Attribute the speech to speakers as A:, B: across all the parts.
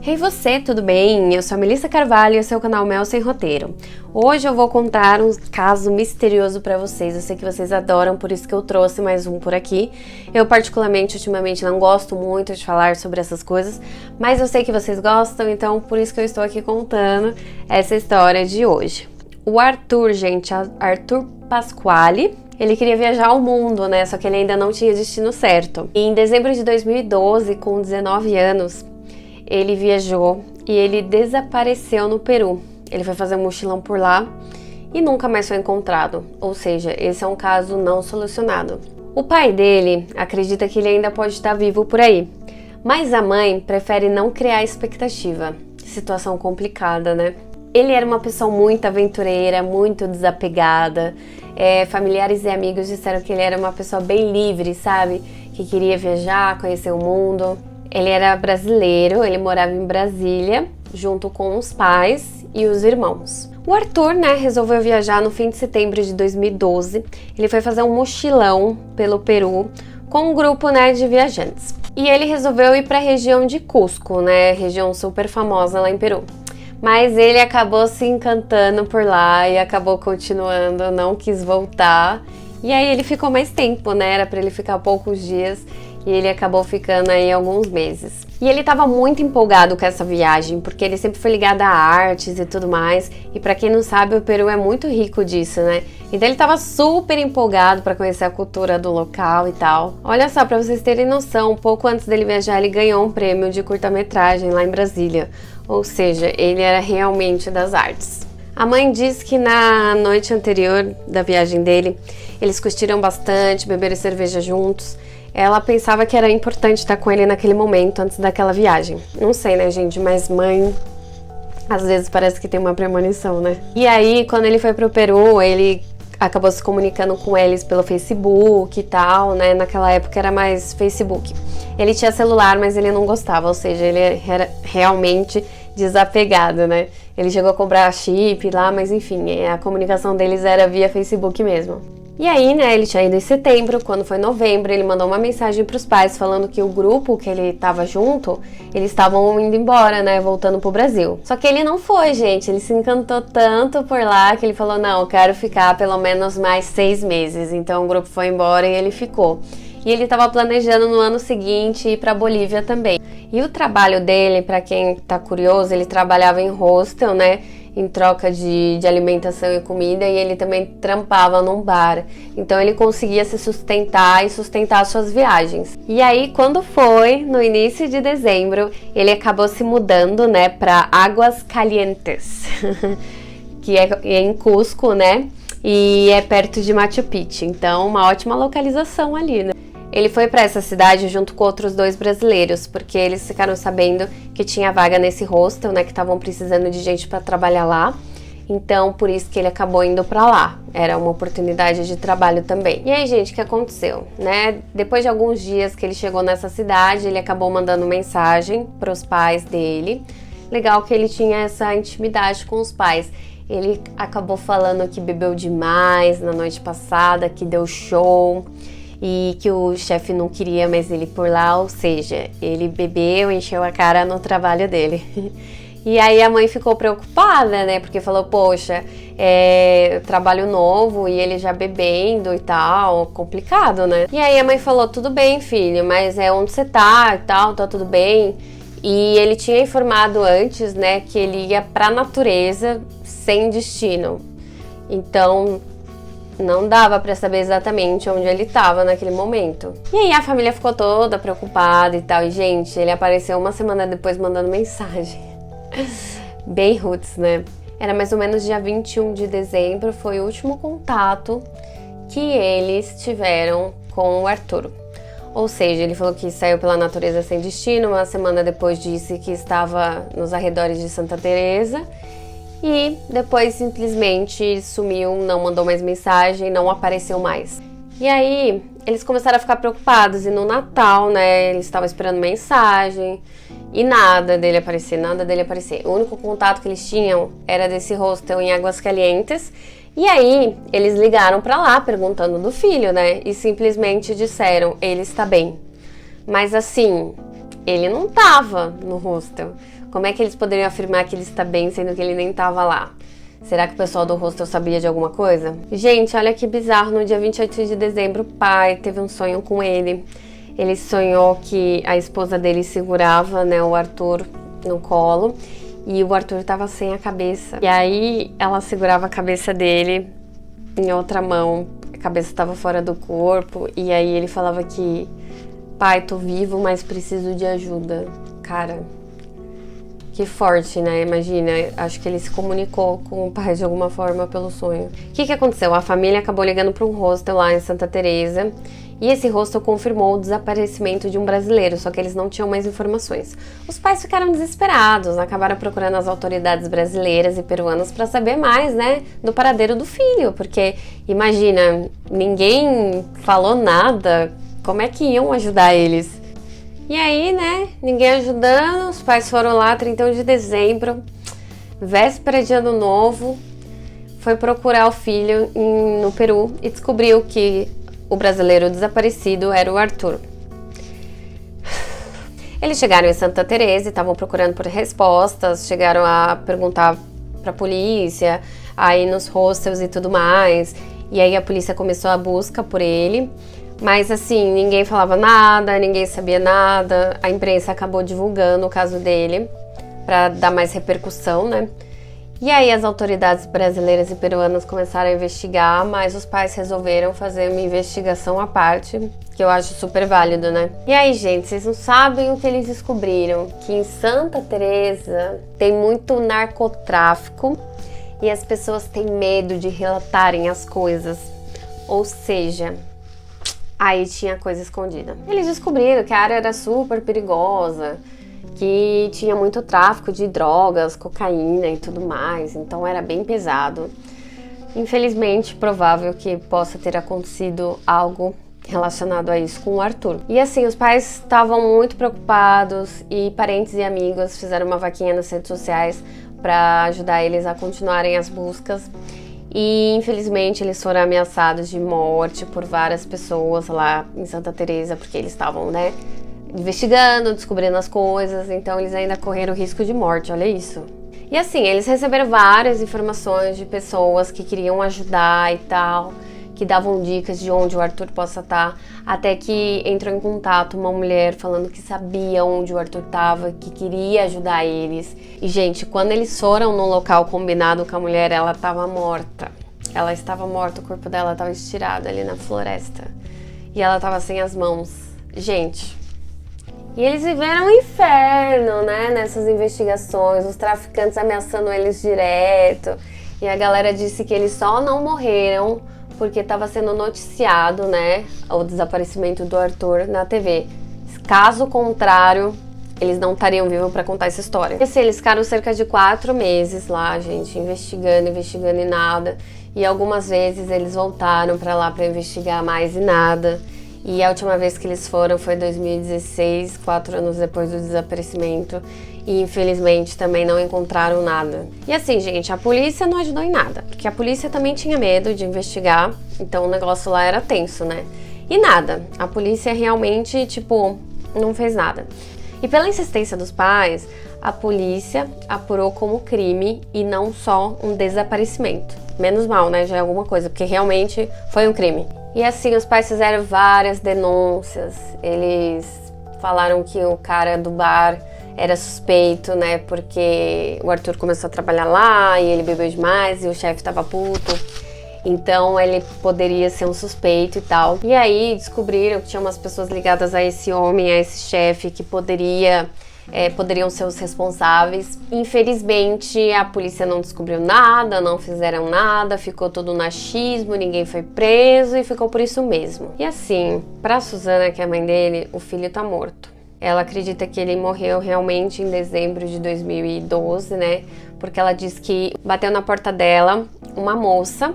A: Hey você, tudo bem? Eu sou a Melissa Carvalho e esse é o canal Mel Sem Roteiro. Hoje eu vou contar um caso misterioso pra vocês. Eu sei que vocês adoram, por isso que eu trouxe mais um por aqui. Eu particularmente, ultimamente, não gosto muito de falar sobre essas coisas, mas eu sei que vocês gostam, então por isso que eu estou aqui contando essa história de hoje. O Arthur, gente, Arthur Pasquale, ele queria viajar ao mundo, né? Só que ele ainda não tinha destino certo. E em dezembro de 2012, com 19 anos, ele viajou e ele desapareceu no Peru. Ele foi fazer um mochilão por lá e nunca mais foi encontrado. Ou seja, esse é um caso não solucionado. O pai dele acredita que ele ainda pode estar vivo por aí, mas a mãe prefere não criar expectativa. Situação complicada, né? Ele era uma pessoa muito aventureira, muito desapegada. Familiares e amigos disseram que ele era uma pessoa bem livre, sabe? Que queria viajar, conhecer o mundo. Ele era brasileiro, ele morava em Brasília, junto com os pais e os irmãos. O Arthur, resolveu viajar no fim de setembro de 2012. Ele foi fazer um mochilão pelo Peru com um grupo, de viajantes. E ele resolveu ir para a região de Cusco, região super famosa lá em Peru. Mas ele acabou se encantando por lá e acabou continuando, não quis voltar. E aí ele ficou mais tempo, era para ele ficar poucos dias. E ele acabou ficando aí alguns meses. E ele estava muito empolgado com essa viagem, porque ele sempre foi ligado a artes e tudo mais. E para quem não sabe, o Peru é muito rico disso, Então ele estava super empolgado para conhecer a cultura do local e tal. Olha só, para vocês terem noção, pouco antes dele viajar, ele ganhou um prêmio de curta-metragem lá em Brasília. Ou seja, ele era realmente das artes. A mãe diz que na noite anterior da viagem dele, eles curtiram bastante, beberam cerveja juntos. Ela pensava que era importante estar com ele naquele momento, antes daquela viagem. Não sei, gente, mas mãe, às vezes parece que tem uma premonição, E aí, quando ele foi pro Peru, ele acabou se comunicando com eles pelo Facebook e tal, Naquela época era mais Facebook. Ele tinha celular, mas ele não gostava, ou seja, ele era realmente desapegado, Ele chegou a comprar chip lá, mas enfim, a comunicação deles era via Facebook mesmo. E aí, ele tinha ido em setembro, quando foi novembro, ele mandou uma mensagem para os pais falando que o grupo que ele estava junto, eles estavam indo embora, voltando pro Brasil. Só que ele não foi, gente, ele se encantou tanto por lá que ele falou, não, eu quero ficar pelo menos mais 6 meses. Então o grupo foi embora e ele ficou. E ele estava planejando no ano seguinte ir para Bolívia também. E o trabalho dele, para quem tá curioso, ele trabalhava em hostel, em troca de alimentação e comida, e ele também trampava num bar. Então ele conseguia se sustentar e sustentar suas viagens. E aí, quando foi, no início de dezembro, ele acabou se mudando, para Águas Calientes, que é em Cusco, e é perto de Machu Picchu. Então, uma ótima localização ali, Ele foi para essa cidade junto com outros 2 brasileiros, porque eles ficaram sabendo que tinha vaga nesse hostel, que estavam precisando de gente para trabalhar lá. Então, por isso que ele acabou indo para lá. Era uma oportunidade de trabalho também. E aí, gente, o que aconteceu, Depois de alguns dias que ele chegou nessa cidade, ele acabou mandando mensagem para os pais dele. Legal que ele tinha essa intimidade com os pais. Ele acabou falando que bebeu demais na noite passada, que deu show e que o chefe não queria mais ele por lá, ou seja, ele bebeu, encheu a cara no trabalho dele. E aí a mãe ficou preocupada, porque falou, poxa, trabalho novo e ele já bebendo e tal, complicado, E aí a mãe falou, tudo bem, filho, mas onde você tá e tal, tá tudo bem. E ele tinha informado antes, que ele ia pra natureza sem destino. Então, não dava pra saber exatamente onde ele estava naquele momento. E aí a família ficou toda preocupada e tal. E, gente, ele apareceu uma semana depois mandando mensagem. Bem roots, Era mais ou menos dia 21 de dezembro, foi o último contato que eles tiveram com o Arthur. Ou seja, ele falou que saiu pela natureza sem destino, uma semana depois disse que estava nos arredores de Santa Teresa e depois simplesmente sumiu, não mandou mais mensagem, não apareceu mais. E aí eles começaram a ficar preocupados e no Natal, eles estavam esperando mensagem e nada dele aparecer, nada dele aparecer. O único contato que eles tinham era desse hostel em Águas Calientes. E aí, eles ligaram pra lá perguntando do filho, e simplesmente disseram, ele está bem. Mas assim, ele não tava no hostel. Como é que eles poderiam afirmar que ele está bem, sendo que ele nem estava lá? Será que o pessoal do hostel sabia de alguma coisa? Gente, olha que bizarro, no dia 28 de dezembro, o pai teve um sonho com ele. Ele sonhou que a esposa dele segurava, né, o Arthur no colo e o Arthur estava sem a cabeça. E aí ela segurava a cabeça dele em outra mão, a cabeça estava fora do corpo, e aí ele falava que, pai, tô vivo, mas preciso de ajuda. Cara, que forte, né? Imagina, acho que ele se comunicou com o pai de alguma forma pelo sonho. O que aconteceu? A família acabou ligando para um hostel lá em Santa Teresa, e esse hostel confirmou o desaparecimento de um brasileiro, só que eles não tinham mais informações. Os pais ficaram desesperados, acabaram procurando as autoridades brasileiras e peruanas para saber mais, né, do paradeiro do filho, porque imagina, ninguém falou nada, como é que iam ajudar eles? E aí, né, ninguém ajudando, os pais foram lá, 31 de dezembro, véspera de ano novo, foi procurar o filho no Peru e descobriu que o brasileiro desaparecido era o Arthur. Eles chegaram em Santa Teresa e estavam procurando por respostas, chegaram a perguntar pra polícia, aí nos hostels e tudo mais, e aí a polícia começou a busca por ele. Mas assim, ninguém falava nada, ninguém sabia nada, a imprensa acabou divulgando o caso dele para dar mais repercussão, né? E aí as autoridades brasileiras e peruanas começaram a investigar, mas os pais resolveram fazer uma investigação à parte, que eu acho super válido, né? E aí, gente, vocês não sabem o que eles descobriram? Que em Santa Teresa tem muito narcotráfico e as pessoas têm medo de relatarem as coisas, ou seja, aí tinha coisa escondida. Eles descobriram que a área era super perigosa, que tinha muito tráfico de drogas, cocaína e tudo mais, então era bem pesado. Infelizmente, provável que possa ter acontecido algo relacionado a isso com o Arthur. E assim, os pais estavam muito preocupados e parentes e amigos fizeram uma vaquinha nas redes sociais para ajudar eles a continuarem as buscas. E infelizmente eles foram ameaçados de morte por várias pessoas lá em Santa Teresa, porque eles estavam, né, investigando, descobrindo as coisas, então eles ainda correram risco de morte, olha isso. E assim, eles receberam várias informações de pessoas que queriam ajudar e tal, que davam dicas de onde o Arthur possa estar, até que entrou em contato uma mulher falando que sabia onde o Arthur estava, que queria ajudar eles. E gente, quando eles foram no local combinado com a mulher, ela estava morta. Ela estava morta, o corpo dela estava estirado ali na floresta. E ela estava sem as mãos. Gente, e eles viveram um inferno, né, nessas investigações, os traficantes ameaçando eles direto. E a galera disse que eles só não morreram porque estava sendo noticiado, né, o desaparecimento do Arthur na TV. Caso contrário, eles não estariam vivos para contar essa história. E assim, eles ficaram cerca de 4 meses lá, gente, investigando e nada. E algumas vezes eles voltaram para lá para investigar mais e nada. E a última vez que eles foram foi em 2016, 4 anos depois do desaparecimento. E infelizmente também não encontraram nada. E assim, gente, a polícia não ajudou em nada, porque a polícia também tinha medo de investigar, então o negócio lá era tenso, né? E nada, a polícia realmente, tipo, não fez nada. E pela insistência dos pais, a polícia apurou como crime e não só um desaparecimento. Menos mal, né? Já é alguma coisa, porque realmente foi um crime. E assim, os pais fizeram várias denúncias, eles falaram que o cara do bar era suspeito, né, porque o Arthur começou a trabalhar lá e ele bebeu demais e o chefe tava puto, então ele poderia ser um suspeito e tal. E aí descobriram que tinha umas pessoas ligadas a esse homem, a esse chefe, que poderiam ser os responsáveis. Infelizmente a polícia não descobriu nada, não fizeram nada, ficou tudo no achismo, ninguém foi preso e ficou por isso mesmo. E assim, pra Suzana, que é a mãe dele, o filho tá morto. Ela acredita que ele morreu realmente em dezembro de 2012, né? Porque ela diz que bateu na porta dela uma moça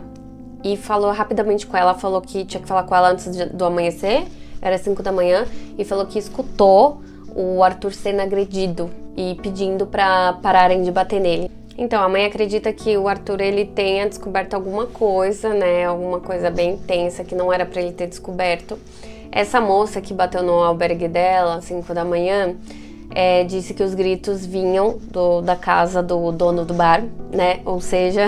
A: e falou rapidamente com ela, falou que tinha que falar com ela antes do amanhecer, era 5 da manhã, e falou que escutou o Arthur sendo agredido e pedindo para pararem de bater nele. Então, a mãe acredita que o Arthur, ele tenha descoberto alguma coisa, né? Alguma coisa bem intensa que não era para ele ter descoberto. Essa moça que bateu no albergue dela às 5 da manhã, disse que os gritos vinham da casa do dono do bar, né? Ou seja,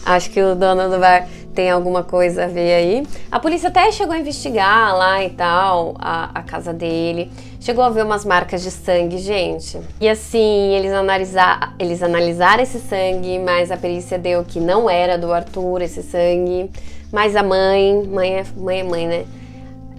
A: acho que o dono do bar tem alguma coisa a ver aí. A polícia até chegou a investigar lá e tal, a casa dele. Chegou a ver umas marcas de sangue, gente. E assim, eles analisaram esse sangue, mas a perícia deu que não era do Arthur esse sangue. Mas a mãe é mãe, né?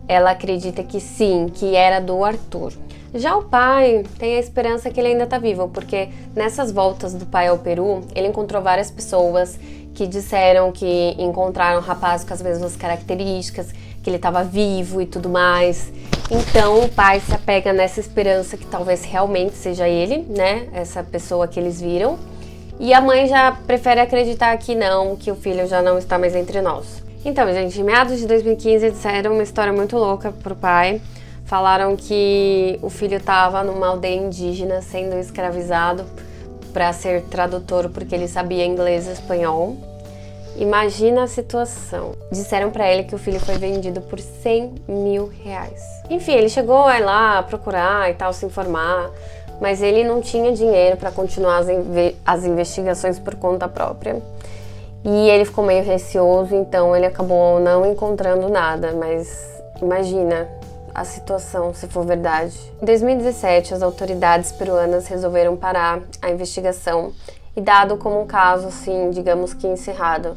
A: Ela acredita que sim, que era do Arthur. Já o pai tem a esperança que ele ainda tá vivo, porque nessas voltas do pai ao Peru, ele encontrou várias pessoas que disseram que encontraram um rapaz com as mesmas características, que ele estava vivo e tudo mais. Então o pai se apega nessa esperança que talvez realmente seja ele, né? Essa pessoa que eles viram. E a mãe já prefere acreditar que não, que o filho já não está mais entre nós. Então, gente, em meados de 2015 disseram uma história muito louca pro pai. Falaram que o filho estava numa aldeia indígena sendo escravizado para ser tradutor porque ele sabia inglês e espanhol. Imagina a situação. Disseram para ele que o filho foi vendido por 100 mil reais. Enfim, ele chegou a ir lá procurar e tal, se informar, mas ele não tinha dinheiro para continuar as investigações por conta própria. E ele ficou meio receoso, então ele acabou não encontrando nada, mas imagina a situação, se for verdade. Em 2017, as autoridades peruanas resolveram parar a investigação e dado como um caso, assim, digamos que encerrado,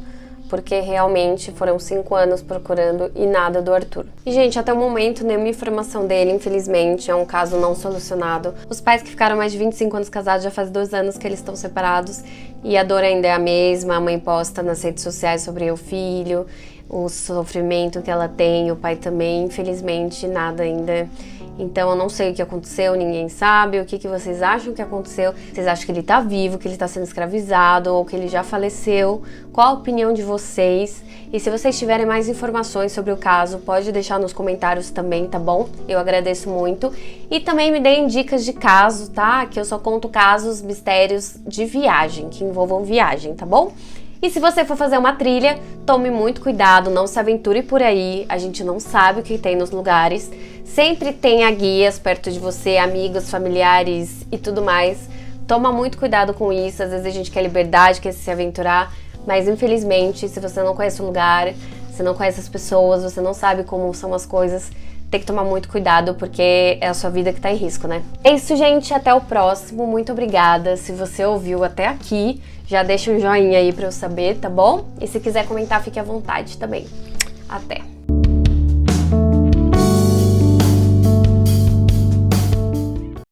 A: porque realmente foram 5 anos procurando e nada do Arthur. E, gente, até o momento, nenhuma informação dele, infelizmente, é um caso não solucionado. Os pais que ficaram mais de 25 anos casados já faz 2 anos que eles estão separados e a dor ainda é a mesma. A mãe posta nas redes sociais sobre o filho, o sofrimento que ela tem, o pai também, infelizmente, nada ainda. Então eu não sei o que aconteceu, ninguém sabe. O que vocês acham que aconteceu? Vocês acham que ele tá vivo, que ele tá sendo escravizado ou que ele já faleceu? Qual a opinião de vocês? E se vocês tiverem mais informações sobre o caso, pode deixar nos comentários também, tá bom? Eu agradeço muito. E também me deem dicas de caso, tá? Que eu só conto casos, mistérios de viagem, que envolvam viagem, tá bom? E se você for fazer uma trilha, tome muito cuidado, não se aventure por aí, a gente não sabe o que tem nos lugares. Sempre tenha guias perto de você, amigos, familiares e tudo mais. Toma muito cuidado com isso, às vezes a gente quer liberdade, quer se aventurar, mas infelizmente, se você não conhece o lugar, você não conhece as pessoas, você não sabe como são as coisas, tem que tomar muito cuidado porque é a sua vida que tá em risco, né? É isso, gente, até o próximo, muito obrigada. Se você ouviu até aqui, já deixa um joinha aí pra eu saber, tá bom? E se quiser comentar, fique à vontade também. Até!